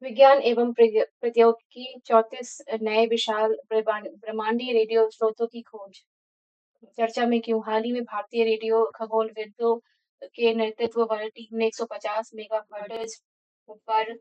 विज्ञान एवं प्रौद्योगिकी 34 नए विशाल ब्रह्मांडीय रेडियो स्रोतों की खोज। चर्चा में क्यों? हाल ही में भारतीय रेडियो खगोलविदों के नेतृत्व वाली टीम ने 150 मेगाहर्ट्ज पर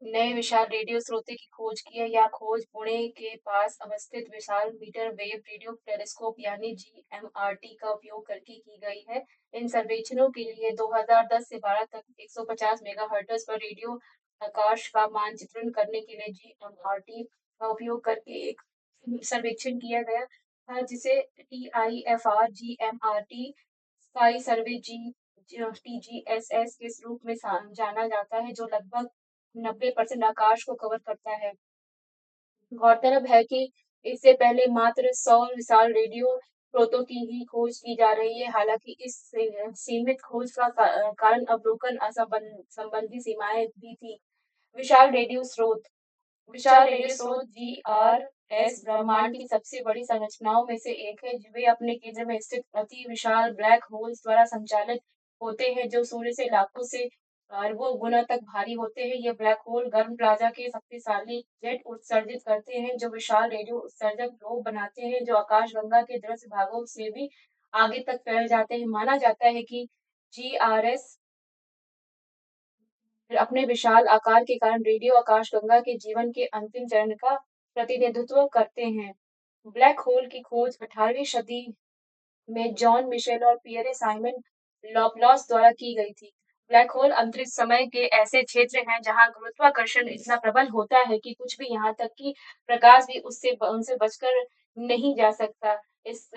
नए विशाल रेडियो स्रोतों की खोज की है। यह खोज पुणे के पास अवस्थित विशाल मीटर वेव रेडियो टेलीस्कोप यानी जीएमआरटी का उपयोग करके की गई है। इन सर्वेक्षणों के लिए 2010 से 12 तक 150 मेगाहर्ट्ज पर रेडियो आकाश का मानचित्रण करने के लिए जीएमआरटी का उपयोग करके एक सर्वेक्षण किया गया था, जिसे टीआईएफआर जीएमआरटी स्काई सर्वे जी टीजीएसएस के रूप में जाना जाता है, जो लगभग 90% आकाश को कवर करता है। गौरतलब है कि इससे पहले मात्र 100 विशाल रेडियो स्रोतों की ही खोज की जा रही है। हालांकि इस सीमित खोज का कारण अवलोकन संबंधी सीमाएं भी थी। विशाल रेडियो स्रोत विशाल रेडियो स्रोत जीआरएस ब्रह्मांड की सबसे बड़ी संरचनाओं में से एक है। वे अपने केंद्र में स्थित अति विशाल ब्लैक होल्स द्वारा संचालित होते हैं, जो सूर्य से लाखों से अरबों गुना तक भारी होते हैं। ये ब्लैक होल गर्म प्लाज्मा के शक्तिशाली जेट उत्सर्जित करते हैं, जो विशाल रेडियो उत्सर्जक लोब बनाते हैं, जो आकाशगंगा के दृश्य भागों से भी आगे तक फैल जाते हैं। माना जाता है कि जीआरएस अपने विशाल आकार के कारण रेडियो आकाशगंगा के जीवन के अंतिम चरण का प्रतिनिधित्व करते हैं। ब्लैक होल की खोज 18वीं सदी में जॉन मिशेल और पियरे साइमन लॉपलॉस द्वारा की गई थी। ब्लैक होल अंतरिक्ष समय के ऐसे क्षेत्र हैं जहां गुरुत्वाकर्षण इतना प्रबल होता है कि कुछ भी, यहाँ तक कि प्रकाश भी उनसे बचकर नहीं जा सकता।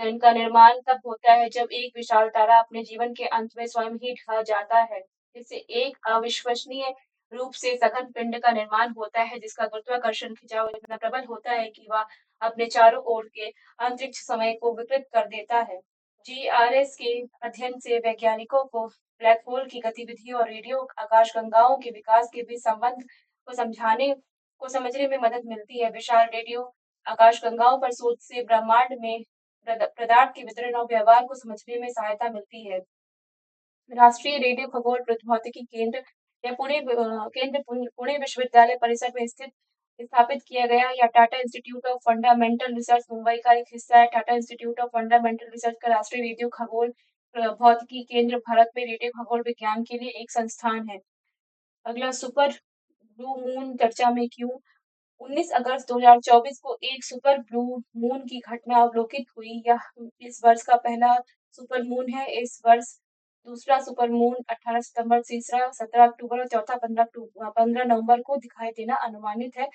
इनका निर्माण तब होता है जब एक विशाल तारा अपने जीवन के अंत में स्वयं ही ढह जाता है। इससे एक अविश्वसनीय रूप से सघन पिंड का निर्माण होता है, जिसका गुरुत्वाकर्षण खिंचाव इतना प्रबल होता है कि वह अपने चारों ओर के अंतरिक्ष समय को विकृत कर देता है। जीआरएस के अध्ययन से वैज्ञानिकों को ब्लैक होल की गतिविधि और रेडियो आकाशगंगाओं के विकास के बीच संबंध को समझने में मदद मिलती है। विशाल रेडियो आकाशगंगाओं पर शोध से ब्रह्मांड में पदार्थ के वितरण और व्यवहार को समझने में सहायता मिलती है। राष्ट्रीय रेडियो खगोल प्रौद्योगिकी केंद्र या पुणे विश्वविद्यालय परिसर में स्थित स्थापित किया गया या Tata institute of fundamental research Mumbai का एक हिस्सा है। Tata institute of fundamental research का राष्ट्रीय रेडियो खगोल भौतिकी केंद्र भारत में रेडियो खगोल विज्ञान के लिए एक संस्थान है। अगला, सुपर ब्लू मून चर्चा में क्यों? 19 अगस्त 2024 को एक सुपर ब्लू मून की घटना अवलोकित हुई। यह इस वर्ष का पहला सुपर मून है। इस वर्ष दूसरा सुपर मून 18 सितंबर, तीसरा 17 अक्टूबर और चौथा 15 नवंबर को दिखाई देना अनुमानित है।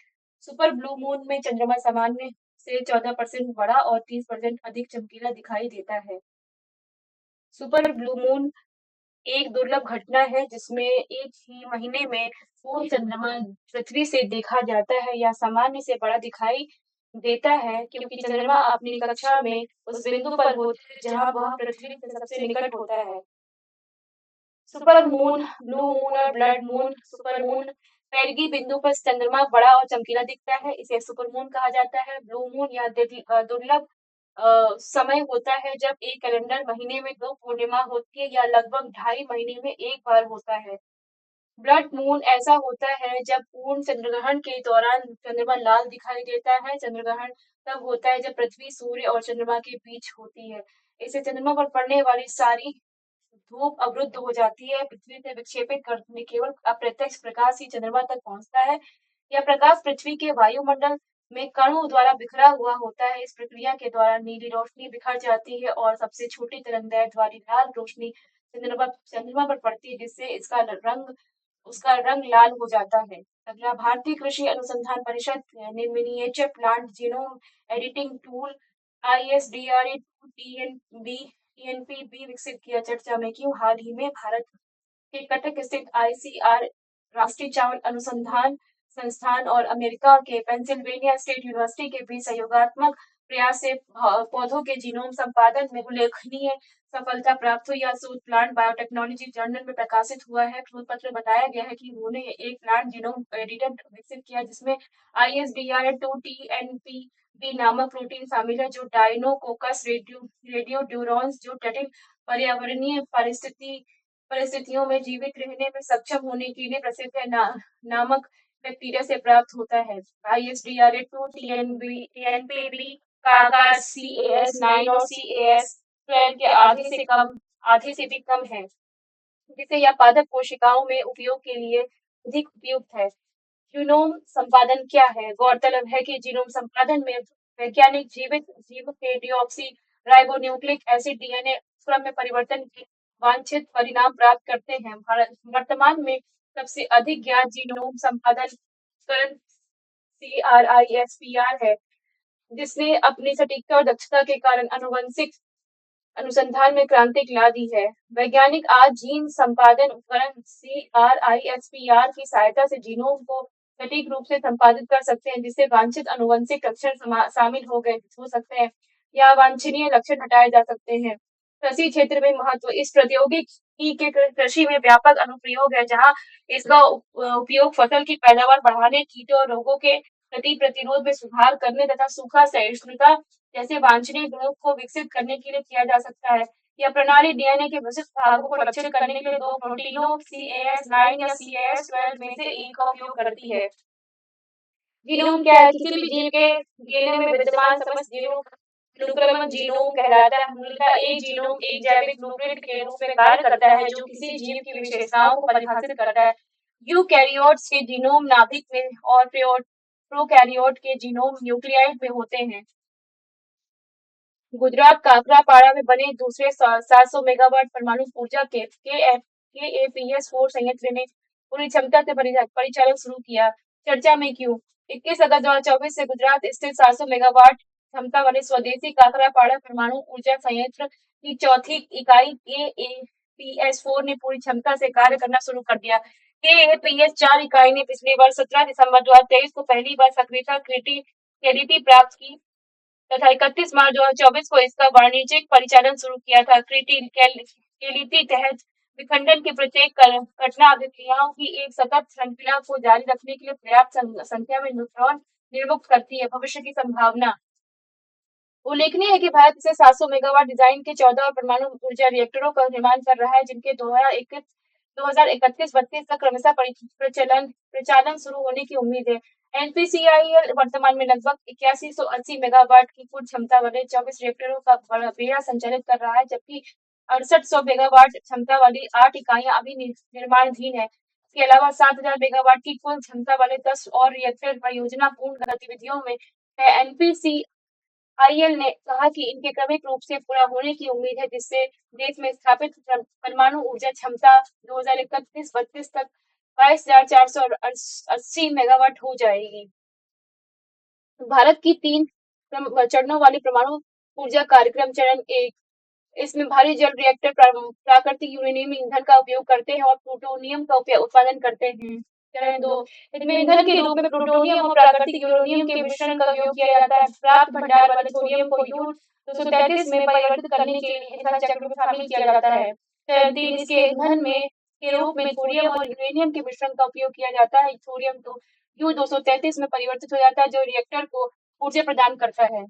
सुपर ब्लू मून में चंद्रमा सामान्य से 14% बड़ा और 30% अधिक चमकीला दिखाई देता है। सुपर ब्लू मून एक दुर्लभ घटना है जिसमें एक ही महीने में पूर्ण चंद्रमा पृथ्वी से देखा जाता है या सामान्य से बड़ा दिखाई देता है, क्योंकि चंद्रमा अपनी कक्षा में उस बिंदु पर होता है जहां वह पृथ्वी से सबसे निकट होता है। सुपर मून, ब्लू मून और ब्लड मून। सुपर मून पैरगी बिंदु पर चंद्रमा बड़ा और चमकीला दिखता है, इसे सुपर मून कहा जाता है। ब्लू मून या दुर्लभ समय होता है जब एक कैलेंडर महीने में दो पूर्णिमा होती है या लगभग 2.5 महीने में एक बार होता है। ब्लड मून ऐसा होता है जब पूर्ण चंद्रग्रहण के दौरान चंद्रमा लाल दिखाई देता है। चंद्रग्रहण तब होता है जब पृथ्वी, सूर्य और चंद्रमा के बीच होती है। इससे चंद्रमा पर पड़ने वाली सारी धूप अवरुद्ध हो जाती है। पृथ्वी से विक्षेपित करने केवल अप्रत्यक्ष प्रकाश ही चंद्रमा तक पहुंचता है। यह प्रकाश पृथ्वी के वायुमंडल में कणों द्वारा बिखरा हुआ होता है। इस प्रक्रिया के दौरान नीली रोशनी बिखर जाती है और सबसे छोटी तरंगदैर्घ्य वाली लाल रोशनी चंद्रमा पर पड़ती है, जिससे उसका रंग लाल हो जाता है। अगला, भारतीय कृषि अनुसंधान परिषद ने miniature plant genome editing tool ISDRA TNP विकसित किया। चर्चा में क्यों? हाल ही में भारत के कटक स्थित ICR राष्ट्रीय चावल अनुसंधान संस्थान और अमेरिका के पेंसिल्वेनिया स्टेट यूनिवर्सिटी के बीच सहयोगात्मक प्रयास से पौधों के जीनोम संपादन में उल्लेखनीय सफलता प्राप्त हुई। यह शोध प्लांट बायोटेक्नोलॉजी जर्नल में प्रकाशित हुआ है। शोध पत्र में बताया गया है कि उन्होंने एक प्लांट जीनोम एडिटर विकसित किया जिसमें ISDRA2 TNP नामक प्रोटीन शामिल है, जो डायनोकोकस रेडियोड्यूरोन्स, जो जटिल पर्यावरणीय परिस्थितियों में जीवित रहने में सक्षम होने के लिए प्रसिद्ध है, नामक बैक्टीरिया से प्राप्त होता है। ISDRA-2 TNPB का आकार CAS9 और CAS12 के आधे से भी कम है, जिससे यह पादप कोशिकाओं में उपयोग के लिए अधिक उपयुक्त है। जीनोम संपादन क्या है? गौरतलब है कि जीनोम संपादन में वैज्ञानिक जीवित जीव के डीऑक्सी राइबोन्यूक्लिक एसिड डीएनए क्रम में परिवर्तन के वांछित परिणाम प्राप्त करते हैं। वर्तमान में सबसे अधिक ज्ञात जीनोम संपादन उपकरण CRISPR है, जिसने अपनी सटीकता और दक्षता के कारण आनुवंशिक अनुसंधान में क्रांति ला दी है। वैज्ञानिक आज जीन संपादन उपकरण CRISPR की सहायता से जीनोम को सटीक रूप से संपादित कर सकते हैं, जिससे वांछित आनुवंशिक लक्षण शामिल हो सकते हैं या अवांछनीय लक्षण हटाए जा सकते हैं। कृषि क्षेत्र में महत्व। इस प्रौद्योगिकी के कृषि में व्यापक अनुप्रयोग है, जहाँ इसका उपयोग फसल की पैदावार बढ़ाने, कीटों और रोगों के प्रति प्रतिरोध में सुधार करने तथा सूखा सहिष्णुता जैसे वांछनीय गुणों को विकसित करने के लिए किया जा सकता है। यह प्रणाली डीएनए के विशिष्ट भागों को लक्षित करने के लिए दो प्रोटीनों CAS9 या CAS12 में से एक का उपयोग करती है। जीनोम क्या है? किसी भी जीव के डीएनए में विद्यमान समस्त जीनों का अनुक्रमण जीनोम कहलाता है। मूलतः एक जीनोम एक जैविक ब्लूप्रिंट के रूप में कार्य करता है, जो किसी जीव की विशेषताओं को परिभाषित करता है। यूकैरियोट्स के जीनोम नाभिक में और प्रोकैरियोट के जीनोम न्यूक्लियाइड में होते हैं। गुजरात काकरापाड़ा में बने दूसरे 700 मेगावाट परमाणु ऊर्जा KAPS4 संयंत्र ने पूरी क्षमता से परिचालन शुरू किया। चर्चा में क्यों? 21 अगस्त 2024 से गुजरात स्थित 700 मेगावाट क्षमता वाले स्वदेशी काकरापाड़ा परमाणु ऊर्जा संयंत्र की चौथी इकाई KAPS4 ने पूरी क्षमता से कार्य करना शुरू कर दिया। KAPS4 इकाई ने पिछले वर्ष 17 दिसंबर 2023 को पहली बार सक्रियता क्रेडिटी प्राप्त की तथा 31 मार्च 2024 को इसका वाणिज्यिक परिचालन शुरू किया था। केलिटी तहत विखंडन की प्रत्येक घटना अभिक्रियाओं की एक सतत श्रृंखला को जारी रखने के लिए पर्याप्त संख्या में न्यूट्रॉन निर्मुक्त करती है। भविष्य की संभावना। उल्लेखनीय है कि भारत इसे 700 मेगावाट डिजाइन के 14 और परमाणु ऊर्जा रिएक्टरों का निर्माण कर रहा है, जिनके 2031-32 तक क्रमशः प्रचालन शुरू होने की उम्मीद है। NPCIL वर्तमान में लगभग 8180 मेगावाट की कुल क्षमता वाले 24 रिएक्टरों का बेड़ा संचालित कर रहा है, जबकि 6800 मेगावाट क्षमता वाली 8 इकाइयां अभी निर्माणाधीन है। इसके अलावा 7000 मेगावाट की कुल क्षमता वाले 10 और रिएक्टर परियोजना पूर्ण गतिविधियों में है। NPCIL ने कहा कि इनके क्रमिक रूप से पूरा होने की उम्मीद है, जिससे देश में स्थापित परमाणु ऊर्जा क्षमता 2031-32 तक 22,480 मेगावाट हो जाएगी। भारत की 3 चरणों वाली परमाणु ऊर्जा कार्यक्रम। चरण 1, इसमें भारी जल रिएक्टर प्राकृतिक यूरेनियम ईंधन का उपयोग करते हैं और प्लूटोनियम का उत्पादन करते हैं। चरण 2, इसमें ईंधन के रूप में प्लूटोनियम और प्राकृतिक यूरेनियम के मिश्रण का उपयोग किया जाता है। प्राप्त भंडार वाले थोरियम को U-233 में परिवर्तित करने के लिए ईंधन चक्र में शामिल किया जाता है। चरण 3, इसके ईंधन में के रूप में थोरियम और यूरेनियम के मिश्रण का उपयोग किया जाता है। थोरियम तो U-233 में परिवर्तित हो जाता है, जो रिएक्टर को ऊर्जा प्रदान करता है।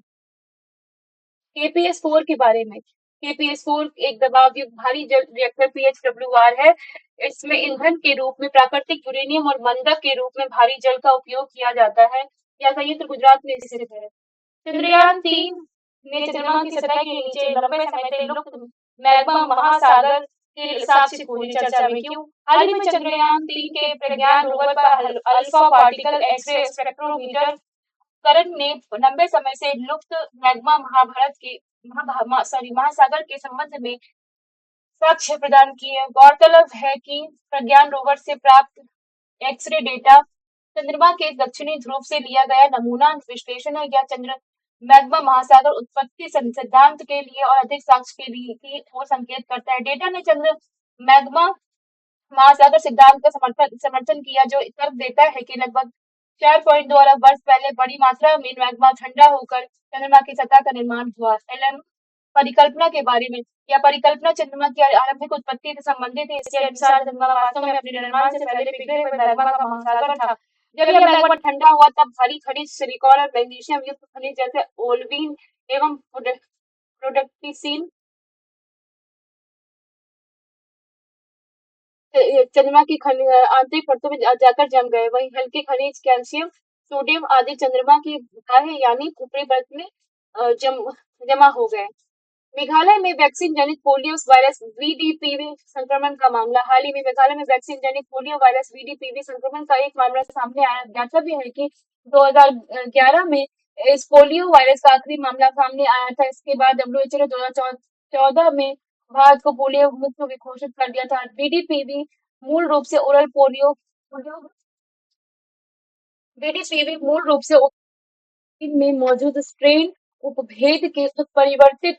KPS4 के बारे में। KPS4 एक दबाव युक्त भारी जल रिएक्टर PHWR है। इसमें ईंधन के रूप में प्राकृतिक यूरेनियम और मंदक के रूप में भारी जल का उपयोग किया जाता है। यह संयंत्र गुजरात में स्थित है। चंद्रयान-3 ने चंद्रमा की सतह के नीचे लंबे समय से लुप्त मैग्मा महासागर के साक्ष्य खोजे। चर्चा में क्यों? हाल ही में चंद्रयान-3 के प्रज्ञान रोवर पर अल्फा पार्टिकल एक्स-रे स्पेक्ट्रोमीटर उपकरण ने लंबे समय से लुप्त मैग्मा महासागर के संबंध में साक्ष्य प्रदान किए। गौरतलब है कि प्रज्ञान रोवर से प्राप्त एक्स-रे डेटा चंद्रमा के दक्षिणी ध्रुव से लिया गया नमूना विश्लेषण है, या चंद्र मैग्मा महासागर उत्पत्ति सिद्धांत के लिए और अधिक साक्ष्य के लिए की ओर संकेत करता है। डेटा ने चंद्र मैग्मा महासागर सिद्धांत का समर्थन किया, जो तर्क देता है कि लगभग 4.2 अरब वर्ष पहले बड़ी मात्रा में मैग्मा ठंडा होकर चंद्रमा की सतह का निर्माण हुआ। LM परिकल्पना के बारे में। यह परिकल्पना चंद्रमा की आरंभिक उत्पत्ति से संबंधित है। इसके अनुसार चंद्रमा वास्तव में अपने निर्माण से पहले पिघले हुए मैग्मा का महासागर था। जब यह मैग्मा ठंडा हुआ, तब भारी खनिज सिलिकॉन और मैग्नीशियम युक्त खनिज जैसे ओल्वीन एवं प्रोडक्टिसिन चंद्रमा की आंतरिक परतों में जाकर जम गए। वहीं हल्के खनिज कैल्शियम, सोडियम आदि चंद्रमा की बाह्य यानी ऊपरी परत में जमा हो गए। मेघालय में वैक्सीन जनित पोलियो वायरस वीडीपीवी संक्रमण का मामला। हाल ही में मेघालय में वैक्सीन जनित पोलियो वायरस वीडीपीवी संक्रमण का एक मामला सामने आया। ज्ञातव्य है कि 2011 में इस पोलियो वायरस का आखिरी मामला सामने आया था। इसके बाद डब्ल्यूएचओ ने 2014 में भारत को पोलियो मुक्त घोषित कर दिया था। वीडीपीवी मूल रूप से ओरल पोलियो वीडीपीवी मूल रूप से में मौजूद स्ट्रेन उपभेद के उत्परिवर्तित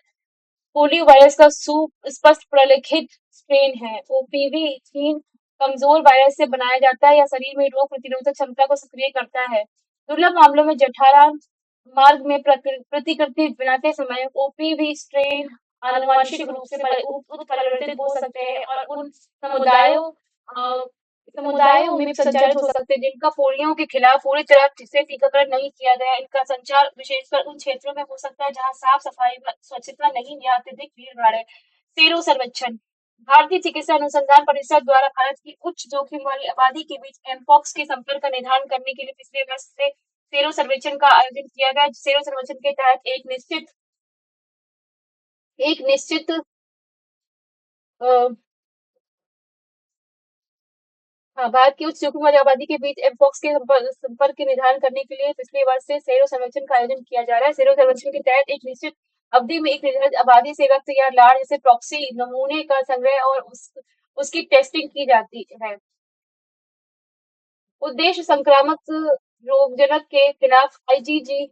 पोलियो वायरस का सुस्पष्ट प्रलेखित स्ट्रेन है। ओपीवी जीन कमजोर वायरस से बनाया जाता है या शरीर में रोग प्रतिरोधक क्षमता को सक्रिय करता है। दुर्लभ मामलों में जठरांत्र मार्ग में प्रतिकृति बनाते समय ओपीवी स्ट्रेन आनुवंशिक रूप से उत्परिवर्तित हो सकते हैं और उन समुदायों में संचारित हो सकते हैं जिनका पोलियो के खिलाफ पूरी तरह से टीकाकरण नहीं किया गया। इनका संचार विशेषकर उन क्षेत्रों में हो सकता है जहां साफ सफाई व स्वच्छता नहीं या अत्यधिक भीड़ भाड़ है। सेरो सर्वेक्षण भारतीय चिकित्सा अनुसंधान परिषद द्वारा भारत की उच्च जोखिम वाली आबादी के बीच एमपॉक्स के संपर्क का निर्धारण करने के लिए पिछले वर्ष से सेरो सर्वेक्षण का आयोजन किया गया। सेरो सर्वेक्षण के तहत एक निश्चित भारत की उच्च जोखिम वाली आबादी के बीच एमपॉक्स के संपर्क के निर्धारण करने के लिए पिछले वर्ष से सेरो सर्वेक्षण का आयोजन किया जा रहा है। सेरो सर्वेक्षण के तहत एक निश्चित अवधि में एक निर्धारित आबादी से रक्त या लार जैसे प्रॉक्सी नमूने का संग्रह और उसकी टेस्टिंग की जाती है। उद्देश्य संक्रामक रोगजनक के खिलाफ आईजीजी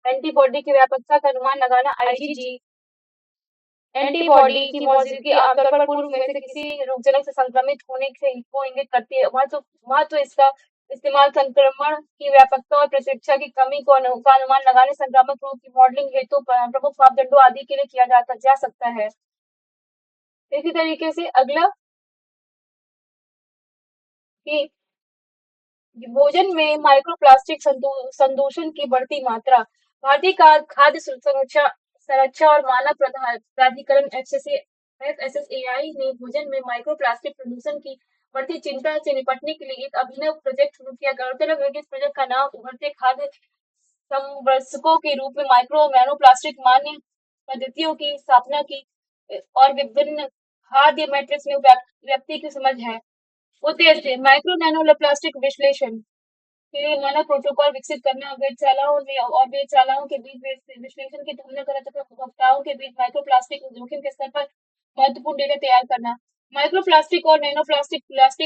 एंटीबॉडी की व्यापकता का अनुमान लगाना। आईजीजी एंटीबॉडी की मौजूदगी आमतौर पर पूर्व में से किसी रोगजनक से संक्रमित होने से को इंगित करती है। महत्व इसका इस्तेमाल संक्रमण की व्यापकता और प्रतिरक्षा की कमी का अनुमान लगाने, संक्रामक रोग की मॉडलिंग हेतु प्रमुख मापदंडों आदि के लिए किया जा सकता है। इसी तरीके से अगला कि भोजन में माइक्रोप्लास्टिक संदूषण की बढ़ती मात्रा। भारतीय खाद्य संरक्षा और मानक प्राधिकरण एफएसएसएआई ने भोजन में माइक्रोप्लास्टिक प्रदूषण की बढ़ती चिंता से निपटने के लिए एक अभिनव प्रोजेक्ट शुरू किया। गौरतलब है कि इस प्रोजेक्ट का नाम उभरते खाद्य संवर्धकों के रूप में माइक्रो और नैनो प्लास्टिक मान्य पद्धतियों की स्थापना की और विभिन्न खाद्य मैट्रिक्स में व्याप्ति की समझ है। उद्देश्य माइक्रो नैनो प्लास्टिक विश्लेषण के लिए मानक प्रोटोकॉल विकसित करना, वेधशालाओं के बीच विश्लेषण की तुलना करना तथा उपभोक्ताओं के बीच माइक्रोप्लास्टिक जोखिम के स्तर पर महत्वपूर्ण डेटा तैयार करना। माइक्रोप्लास्टिक और नैनो प्लास्टिक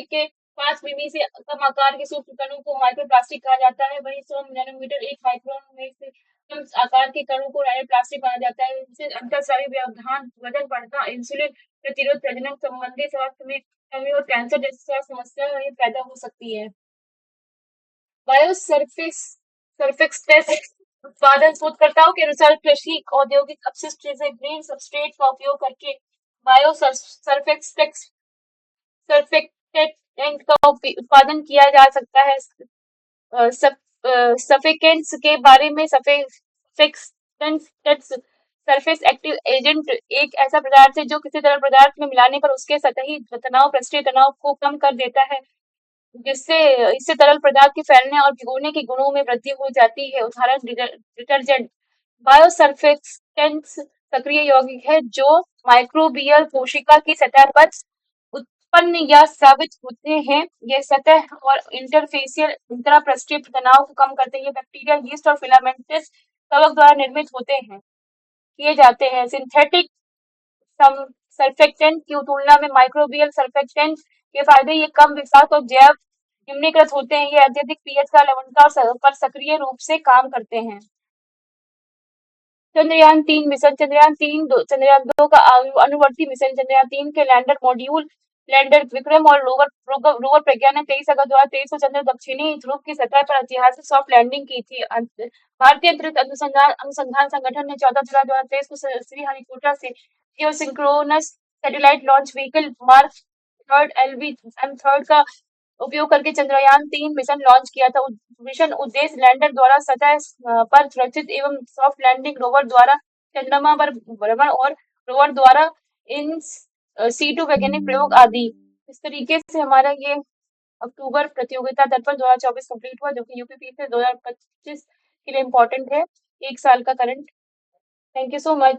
के 5 मिमी से कम आकार के सूक्ष्म कणों को माइक्रोप्लास्टिक कहा जाता है। वहीं 100 नैनोमीटर 1 माइक्रोन में से कम आकार के कणों को नैनो प्लास्टिक माना जाता है। इनसे अंतःस्रावी व्यवधान, वजन बढ़ना, इंसुलिन प्रतिरोध, प्रजनन संबंधी स्वास्थ्य में कमी और कैंसर जैसी स्वास्थ्य समस्याएं पैदा हो सकती है। बायोसर्फेक्स टेस्ट उत्पादन शोधकर्ताओं के अनुसार कृषि औद्योगिक अपशिष्ट जैसे ग्रीन सबस्ट्रेट का उपयोग करके सर्फेक्टेंट का उत्पादन किया जा सकता है। सफेकेंट्स के बारे में सरफेस एक्टिव एजेंट एक ऐसा पदार्थ है जो किसी तरल पदार्थ में मिलाने पर उसके सतही तनाव पृष्ठीय तनाव को कम कर देता है, इससे तरल पदार्थ के फैलने और भिगोने के गुणों में वृद्धि हो जाती है। उदाहरण डिटर्जेंट। बायोसर्फेक्टेंट्स सक्रिय यौगिक है जो माइक्रोबियल कोशिका की सतह पर उत्पन्न या स्रावित होते हैं। ये सतह और इंटरफेसियल इंट्रापृष्ठीय तनाव को कम करते हैं। ये बैक्टीरिया, यीस्ट और फिलामेंटस कवक द्वारा निर्मित किए जाते हैं। सिंथेटिक सर्फेक्टेंट की तुलना में माइक्रोबियल सर्फेक्टेंट के फायदे ये कम विषाक्त और जैव निम्नीकृत होते हैं। ये अत्यधिक पीएच का लवणता पर सक्रिय रूप से काम करते हैं। चंद्रयान 3 मिशन। चंद्रयान 2 का अनुवर्ती मिशन चंद्रयान 3 के लैंडर विक्रम और रोवर प्रज्ञा ने 23 अगस्त 2023 को चंद्र दक्षिणी ध्रुव की सतह पर ऐतिहासिक सॉफ्ट लैंडिंग की थी। भारतीय अंतरिक्ष अनुसंधान संगठन ने 14 जुलाई 2023 को श्रीहरिकोटा से geosynchronous satellite launch vehicle mark 3 LV-M3 का उपयोग करके चंद्रयान 3 मिशन लॉन्च किया था। मिशन उद्देश्य लैंडर द्वारा सतह पर सुरक्षित एवं सॉफ्ट लैंडिंग, रोवर द्वारा चंद्रमा पर भ्रमण और रोवर द्वारा इन सीटू वैज्ञानिक प्रयोग आदि। इस तरीके से हमारा ये अक्टूबर प्रतियोगिता दर्पण 2024 कंप्लीट हुआ, जो कि यूपीपीएससी 2025 के लिए इम्पोर्टेंट है, 1 साल का current. Thank you so much.